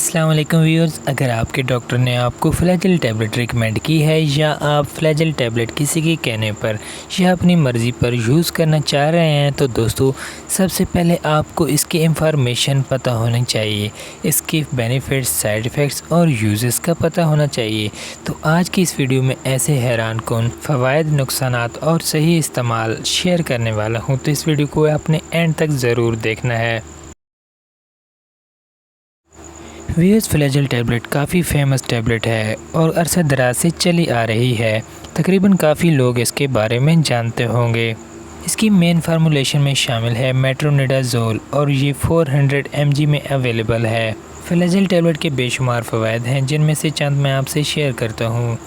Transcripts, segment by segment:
अस्सलाम वालेकुम व्यूअर्स। अगर आपके डॉक्टर ने आपको फ्लैजेल टैबलेट रिकमेंड की है या आप फ्लैजेल टैबलेट किसी के कहने पर या अपनी मर्ज़ी पर यूज़ करना चाह रहे हैं तो दोस्तों सबसे पहले आपको इसकी इंफॉर्मेशन पता होनी चाहिए, इसके बेनिफिट्स, साइड इफ़ेक्ट्स और यूजेस का पता होना चाहिए। तो आज की इस वीडियो में ऐसे हैरान कौन फ़वाइद, नुकसानात और सही इस्तेमाल शेयर करने वाला हूँ, तो इस वीडियो को आपने एंड तक ज़रूर देखना है। वीएस फ्लैजेल टैबलेट काफ़ी फेमस टैबलेट है और अरसा दराज से चली आ रही है। तकरीबन काफ़ी लोग इसके बारे में जानते होंगे। इसकी मेन फार्मूलेशन में शामिल है मेट्रोनिडाज़ोल और ये 400 mg में अवेलेबल है। फ्लैजेल टैबलेट के बेशुमार फ़वाइद हैं जिनमें से चंद मैं आपसे शेयर करता हूँ।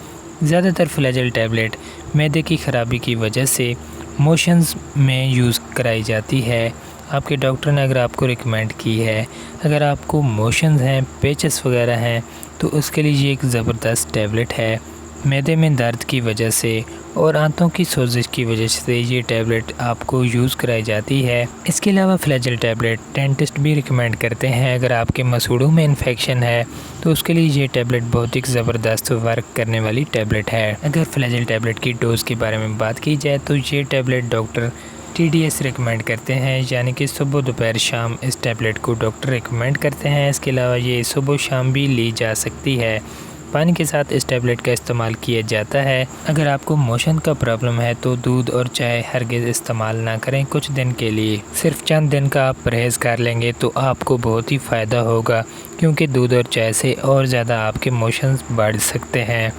ज़्यादातर फ्लैजेल टैबलेट मैदे की ख़राबी की वजह से मोशंस में यूज़ कराई जाती है। आपके डॉक्टर ने अगर आपको रिकमेंड की है, अगर आपको मोशंस हैं, पेचेस वगैरह हैं, तो उसके लिए ये एक ज़बरदस्त टैबलेट है। मैदे में दर्द की वजह से और आंतों की सोजिश की वजह से ये टैबलेट आपको यूज़ कराई जाती है। इसके अलावा फ्लैजेल टैबलेट डेंटिस्ट भी रिकमेंड करते हैं। अगर आपके मसूड़ों में इन्फेक्शन है तो उसके लिए ये टैबलेट बहुत ही ज़बरदस्त वर्क करने वाली टैबलेट है। अगर फ्लैजेल टैबलेट की डोज़ के बारे में बात की जाए तो ये टैबलेट डॉक्टर TDS रिकमेंड करते हैं, यानी कि सुबह दोपहर शाम इस टैबलेट को डॉक्टर रिकमेंड करते हैं। इसके अलावा ये सुबह शाम भी ली जा सकती है। पानी के साथ इस टैबलेट का इस्तेमाल किया जाता है। अगर आपको मोशन का प्रॉब्लम है तो दूध और चाय हरगिज़ इस्तेमाल ना करें कुछ दिन के लिए। सिर्फ चंद दिन का आप परहेज़ कर लेंगे तो आपको बहुत ही फ़ायदा होगा, क्योंकि दूध और चाय से और ज़्यादा आपके मोशंस बढ़ सकते हैं।